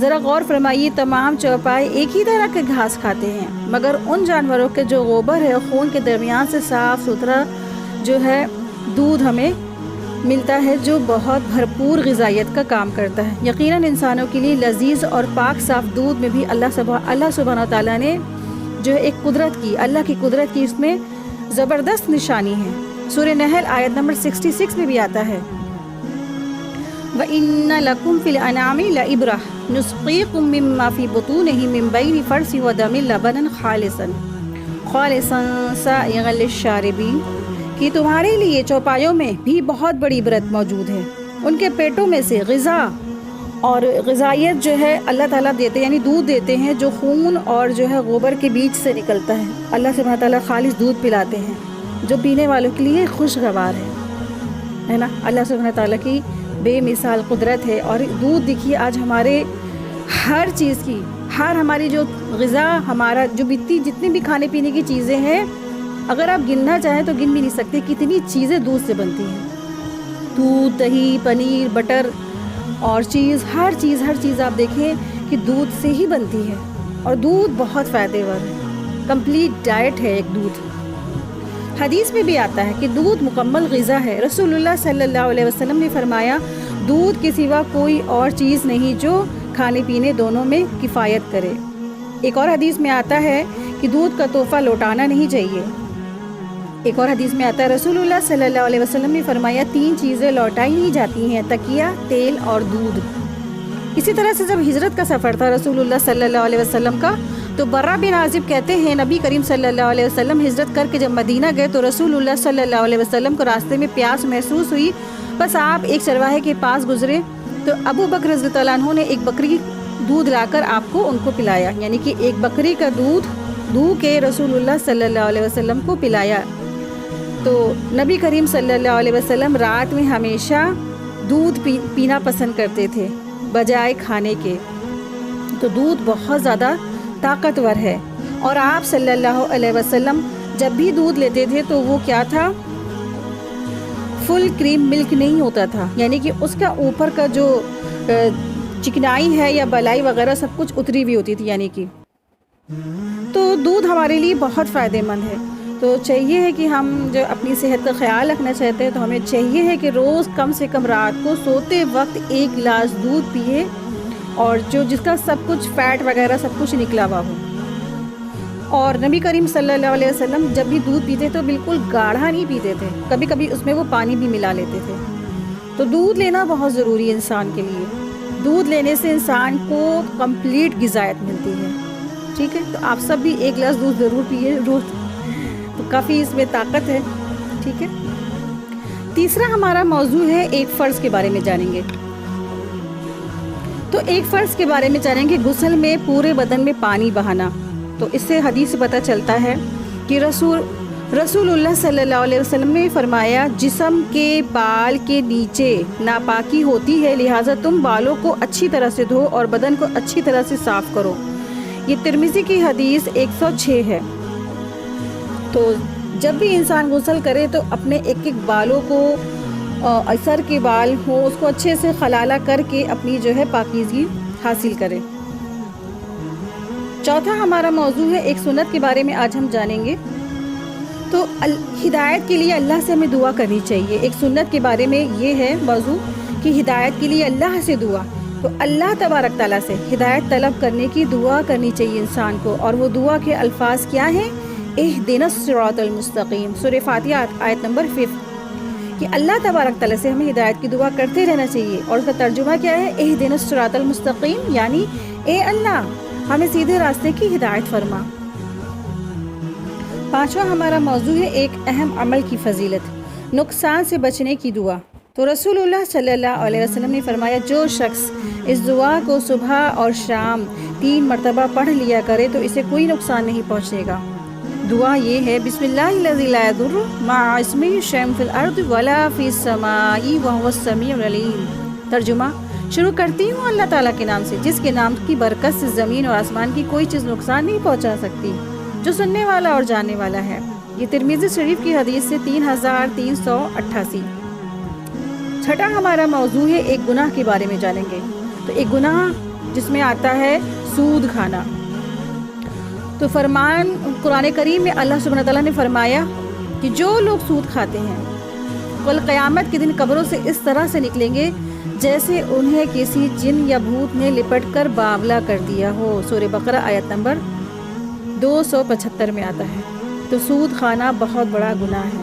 ذرا غور فرمائیے، تمام چوپائے ایک ہی طرح کے گھاس کھاتے ہیں، مگر ان جانوروں کے جو غبار ہے خون کے درمیان سے صاف ستھرا جو ہے دودھ ہمیں ملتا ہے، جو بہت بھرپور غذائیت کا کام کرتا ہے۔ یقیناً انسانوں کے لیے لذیذ اور پاک صاف دودھ میں بھی اللہ سبحانہ تعالیٰ نے جو ہے ایک قدرت کی، اللہ کی قدرت کی اس میں زبردست نشانی ہے۔ سورہ نحل آیت نمبر 66 میں بھی آتا ہے وَإِنَّ لَكُمْ فِي الْأَنْعَامِ لَعِبْرَةً نُسْقِيكُم مِّمَّا فِي بُطُونِهِ مِن بَيْنِ فَرْثٍ وَدَمٍ لَبَنًا خَالِصًا سَائِغًا لِلشَّارِبِينَ، کہ تمہارے لیے چوپایوں میں بھی بہت بڑی عبرت موجود ہے۔ ان کے پیٹوں میں سے غذا اور غذائیت جو ہے اللہ تعالیٰ دیتے ہیں، یعنی دودھ دیتے ہیں جو خون اور جو ہے غبار کے بیچ سے نکلتا ہے۔ اللہ سبحانہ تعالیٰ خالص دودھ پلاتے ہیں جو پینے والوں کے لیے خوشگوار ہے نا۔ اللہ سبحانہ تعالیٰ کی بے مثال قدرت ہے۔ اور دودھ دیکھیے آج ہمارے ہر چیز کی، ہر ہماری جو غذا، ہمارا جو جتنی بھی کھانے پینے کی چیزیں ہیں، اگر آپ گننا چاہیں تو گن بھی نہیں سکتے کتنی چیزیں دودھ سے بنتی ہیں۔ دودھ، دہی، پنیر، بٹر اور ہر چیز آپ دیکھیں کہ دودھ سے ہی بنتی ہے، اور دودھ بہت فائدے مند ہے، کمپلیٹ ڈائٹ ہے ایک دودھ۔ حدیث میں بھی آتا ہے کہ دودھ مکمل غذا ہے۔ رسول اللہ صلی اللہ علیہ وسلم نے فرمایا دودھ کے سوا کوئی اور چیز نہیں جو کھانے پینے دونوں میں کفایت کرے۔ ایک اور حدیث میں آتا ہے کہ دودھ کا تحفہ لوٹانا نہیں چاہیے۔ ایک اور حدیث میں آتا ہے رسول اللہ صلی اللہ علیہ وسلم نے فرمایا 3 چیزیں لوٹائی نہیں جاتی ہیں، تکیہ، تیل اور دودھ۔ اسی طرح سے جب ہجرت کا سفر تھا رسول اللہ صلی اللہ علیہ وسلم کا، تو برا بن عازب کہتے ہیں نبی کریم صلی اللہ علیہ وسلم ہجرت کر کے جب مدینہ گئے تو رسول اللہ صلی اللہ علیہ وسلم کو راستے میں پیاس محسوس ہوئی، بس آپ ایک چرواہے کے پاس گزرے تو ابو بکر رضی اللہ عنہ نے ایک بکری دودھ لا کر آپ کو ان کو پلایا، یعنی کہ ایک بکری کا دودھ دو کے رسول اللہ صلی اللہ علیہ وسلم کو پلایا۔ تو نبی کریم صلی اللہ علیہ وسلم رات میں ہمیشہ دودھ پینا پسند کرتے تھے بجائے کھانے کے۔ تو دودھ بہت زیادہ طاقتور ہے، اور آپ صلی اللہ علیہ وسلم جب بھی دودھ لیتے تھے تو وہ کیا تھا، فل کریم ملک نہیں ہوتا تھا، یعنی کہ اس کا اوپر کا جو چکنائی ہے یا بلائی وغیرہ سب کچھ اتری ہوئی ہوتی تھی، یعنی کہ تو دودھ ہمارے لیے بہت فائدہ مند ہے۔ تو چاہیے ہے کہ ہم جو اپنی صحت کا خیال رکھنا چاہتے ہیں تو ہمیں چاہیے ہے کہ روز کم سے کم رات کو سوتے وقت 1 گلاس دودھ پیے، اور جس کا سب کچھ فیٹ وغیرہ سب کچھ نکلا ہوا ہو۔ اور نبی کریم صلی اللہ علیہ وسلم جب بھی دودھ پیتے تو بالکل گاڑھا نہیں پیتے تھے، کبھی کبھی اس میں وہ پانی بھی ملا لیتے تھے۔ تو دودھ لینا بہت ضروری ہے انسان کے لیے۔ دودھ لینے سے انسان کو کمپلیٹ غذائیت ملتی ہے، ٹھیک ہے۔ تو آپ سب بھی 1 گلاس دودھ ضرور پیے روز، تو کافی اس میں طاقت ہے، ٹھیک ہے۔ تیسرا ہمارا موضوع ہے ایک فرض کے بارے میں جانیں گے۔ تو ایک فرض کے بارے میں جانیں گے، غسل میں پورے بدن میں پانی بہانا۔ تو اس سے حدیث سے پتہ چلتا ہے کہ رسول اللہ صلی اللہ علیہ وسلم نے فرمایا جسم کے بال کے نیچے ناپاکی ہوتی ہے، لہٰذا تم بالوں کو اچھی طرح سے دھو اور بدن کو اچھی طرح سے صاف کرو۔ یہ ترمذی کی حدیث 106 ہے۔ تو جب بھی انسان غسل کرے تو اپنے ایک بالوں کو، سر کے بال ہو اس کو اچھے سے خلالہ کر کے اپنی جو ہے پاکیزگی حاصل کرے۔ چوتھا ہمارا موضوع ہے ایک سنت کے بارے میں آج ہم جانیں گے۔ تو ہدایت کے لیے اللہ سے ہمیں دعا کرنی چاہیے۔ ایک سنت کے بارے میں یہ ہے موضوع کہ ہدایت کے لیے اللہ سے دعا، تو اللہ تبارک تعالیٰ سے ہدایت طلب کرنے کی دعا کرنی چاہیے انسان کو۔ اور وہ دعا کے الفاظ کیا ہیں؟ اہدنا الصراط المستقیم، سورہ فاتحہ آیت نمبر 5، کہ اللہ تبارک تعالیٰ سے ہمیں ہدایت کی دعا کرتے رہنا چاہیے۔ اور اس کا ترجمہ کیا ہے؟ اہدنا الصراط المستقیم، یعنی اے اللہ ہمیں سیدھے راستے کی ہدایت فرما۔ پانچواں ہمارا موضوع ہے ایک اہم عمل کی فضیلت، نقصان سے بچنے کی دعا۔ تو رسول اللہ صلی اللہ علیہ وسلم نے فرمایا جو شخص اس دعا کو صبح اور شام 3 مرتبہ پڑھ لیا کرے تو اسے کوئی نقصان نہیں پہنچے گا۔ دعا یہ ہے بسم اللہ الذی لا یضر مع اسمہ شیء فی الارض ولا فی السماء وہو السمیع العلیم۔ ترجمہ، شروع کرتی ہوں اللہ تعالیٰ کے نام سے جس کے نام کی برکت سے زمین اور آسمان کی کوئی چیز نقصان نہیں پہنچا سکتی، جو سننے والا اور جاننے والا ہے۔ یہ ترمذی شریف کی حدیث سے 3388۔ چھٹا ہمارا موضوع ہے ایک گناہ کے بارے میں جانیں گے۔ تو ایک گناہ جس میں آتا ہے سود کھانا. تو فرمان قرآن کریم میں اللہ سبحانہ تعالیٰ نے فرمایا کہ جو لوگ سود کھاتے ہیں کل قیامت کے دن قبروں سے اس طرح سے نکلیں گے جیسے انہیں کسی جن یا بھوت نے لپٹ کر باولا کر دیا ہو. سورہ بقرہ آیت نمبر 275 میں آتا ہے. تو سود کھانا بہت بڑا گناہ ہے.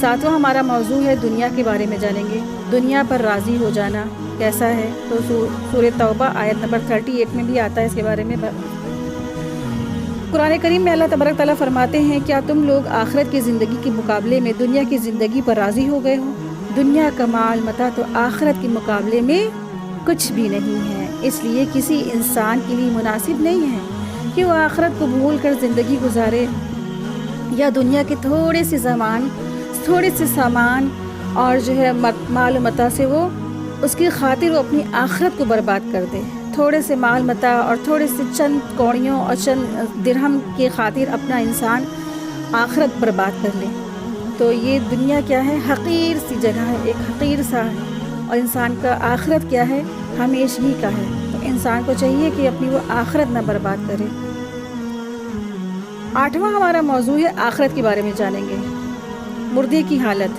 7واں ہمارا موضوع ہے دنیا کے بارے میں جانیں گے. دنیا پر راضی ہو جانا کیسا ہے؟ تو سورہ توبہ آیت نمبر 38 میں بھی آتا ہے اس کے بارے میں. قرآن کریم میں اللہ تبارک تعالیٰ فرماتے ہیں کیا تم لوگ آخرت کی زندگی کے مقابلے میں دنیا کی زندگی پر راضی ہو گئے ہو؟ دنیا کا مال متاع تو آخرت کے مقابلے میں کچھ بھی نہیں ہے. اس لیے کسی انسان کے لیے مناسب نہیں ہے کہ وہ آخرت کو بھول کر زندگی گزارے یا دنیا کے تھوڑے سے سامان اور جو ہے مال و متاع سے وہ اس کی خاطر وہ اپنی آخرت کو برباد کر دے. تھوڑے سے مال متاع اور تھوڑے سے چند کوڑیوں اور چند درہم کے خاطر اپنا انسان آخرت برباد کر لے. تو یہ دنیا کیا ہے؟ حقیر سی جگہ ہے، ایک حقیر سا ہے. اور انسان کا آخرت کیا ہے؟ ہمیشگی کا ہے. تو انسان کو چاہیے کہ اپنی وہ آخرت نہ برباد کرے. 8واں ہمارا موضوع ہے آخرت کے بارے میں جانیں گے. مردے کی حالت.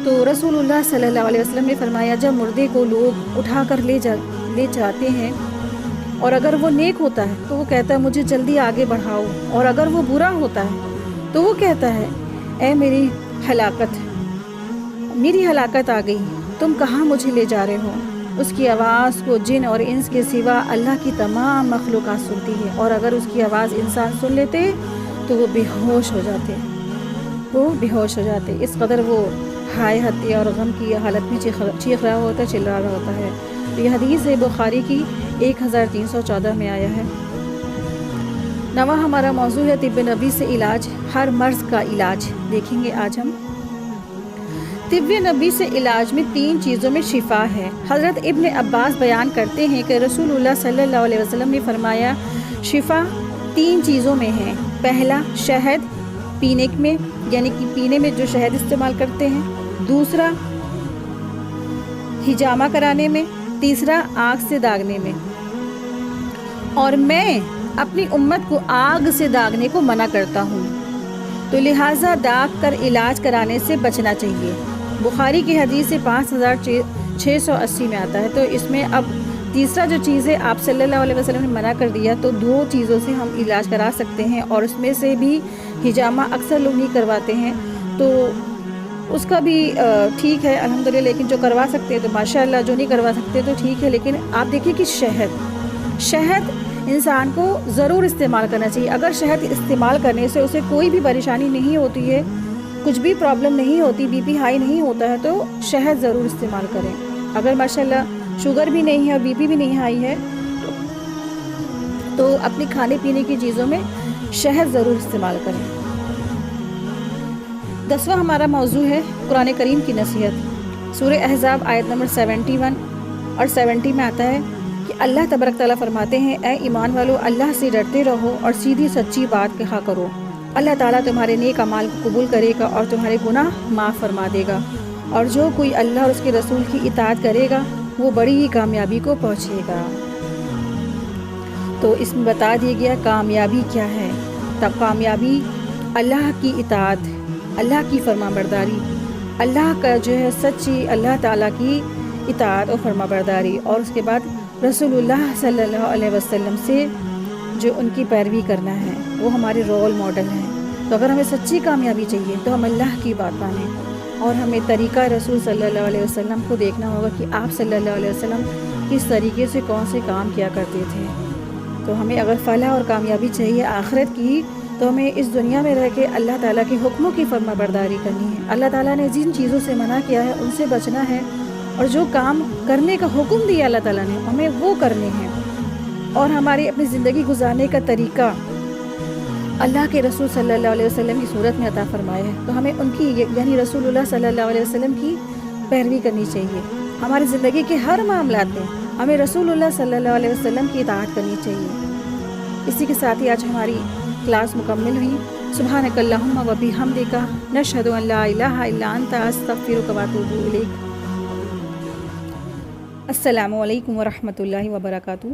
تو رسول اللہ صلی اللہ علیہ وسلم نے فرمایا جب مردے کو لوگ اٹھا کر لے جاتے ہیں اور اگر وہ نیک ہوتا ہے تو وہ کہتا ہے مجھے جلدی آگے بڑھاؤ، اور اگر وہ برا ہوتا ہے تو وہ کہتا ہے اے میری ہلاکت آ گئی، تم کہاں مجھے لے جا رہے ہو؟ اس کی آواز کو جن اور انس کے سوا اللہ کی تمام مخلوقات سنتی ہے، اور اگر اس کی آواز انسان سن لیتے تو وہ بے ہوش ہو جاتے. اس قدر وہ ہائے ہتے اور غم کی حالت میں چیخ رہا ہوتا ہے، چل رہا ہوتا ہے. تو یہ حدیث ہے بخاری کی 1314 میں آیا ہے. 9واں ہمارا موضوع ہے طب نبی سے علاج. ہر مرض کا علاج دیکھیں گے آج ہم. طب نبی سے علاج میں 3 چیزوں میں شفا ہے. حضرت ابن عباس بیان کرتے ہیں کہ رسول اللہ صلی اللہ علیہ وسلم نے فرمایا شفا 3 چیزوں میں ہے. پہلا شہد پینے میں، یعنی کہ پینے میں جو شہد استعمال کرتے ہیں. دوسرا ہجامہ کرانے میں. تیسرا آگ سے داغنے میں. اور میں اپنی امت کو آگ سے داغنے کو منع کرتا ہوں، تو لہٰذا داغ کر علاج کرانے سے بچنا چاہیے. بخاری کی حدیث 5680 میں آتا ہے. تو اس میں اب تیسرا جو چیز ہے آپ صلی اللہ علیہ وسلم نے منع کر دیا، تو 2 چیزوں سے ہم علاج کرا سکتے ہیں، اور اس میں سے بھی ہجامہ اکثر لوگ نہیں کرواتے ہیں تو اس کا بھی ٹھیک ہے الحمدللہ، لیکن جو کروا سکتے ہیں تو ماشاءاللہ، جو نہیں کروا سکتے تو ٹھیک ہے. لیکن آپ دیکھیں کہ شہد انسان کو ضرور استعمال کرنا چاہیے. اگر شہد استعمال کرنے سے اسے کوئی بھی پریشانی نہیں ہوتی ہے، کچھ بھی پرابلم نہیں ہوتی، بی پی ہائی نہیں ہوتا ہے، تو شہد ضرور استعمال کریں. اگر ماشاءاللہ شوگر بھی نہیں ہے، بی پی بھی نہیں ہائی ہے، تو اپنے کھانے پینے کی چیزوں میں شہد ضرور استعمال کریں. 10واں ہمارا موضوع ہے قرآن کریم کی نصیحت. سورہ احزاب آیت نمبر 71 اور 70 میں آتا ہے کہ اللہ تبارک تعالیٰ فرماتے ہیں اے ایمان والو اللہ سے ڈرتے رہو اور سیدھی سچی بات کہا کرو. اللہ تعالیٰ تمہارے نیک اعمال کو قبول کرے گا اور تمہارے گناہ معاف فرما دے گا. اور جو کوئی اللہ اور اس کے رسول کی اطاعت کرے گا وہ بڑی ہی کامیابی کو پہنچے گا. تو اس میں بتا دیا گیا کامیابی کیا ہے. تب کامیابی اللہ کی اطاعت، اللہ کی فرما برداری، اللہ کا جو ہے سچی اللہ تعالیٰ کی اطاعت اور فرما برداری، اور اس کے بعد رسول اللہ صلی اللہ علیہ وسلم سے جو ان کی پیروی کرنا ہے، وہ ہمارے رول ماڈل ہیں. تو اگر ہمیں سچی کامیابی چاہیے تو ہم اللہ کی بات مانیں، اور ہمیں طریقہ رسول صلی اللہ علیہ وسلم کو دیکھنا ہوگا کہ آپ صلی اللہ علیہ وسلم کس طریقے سے کون سے کام کیا کرتے تھے. تو ہمیں اگر فلاح اور کامیابی چاہیے آخرت کی، تو ہمیں اس دنیا میں رہ کے اللہ تعالیٰ کے حکموں کی فرما برداری کرنی ہے. اللہ تعالیٰ نے جن چیزوں سے منع کیا ہے ان سے بچنا ہے، اور جو کام کرنے کا حکم دیا اللہ تعالیٰ نے ہمیں وہ کرنے ہیں. اور ہماری اپنی زندگی گزارنے کا طریقہ اللہ کے رسول صلی اللہ علیہ وسلم کی صورت میں عطا فرمایا ہے. تو ہمیں ان کی یعنی رسول اللہ صلی اللہ علیہ وسلم کی پیروی کرنی چاہیے. ہماری زندگی کے ہر معاملات میں ہمیں رسول اللہ صلی اللہ علیہ وسلم کی اطاعت کرنی چاہیے. اسی کے ساتھ ہی آج ہماری کلاس مکمل ہوئی. سبحانک اللہم و بحمدک نشہد ان لا الہ الا انت استغفرک و اتوب الیک. السلام علیکم ورحمۃ اللہ وبرکاتہ.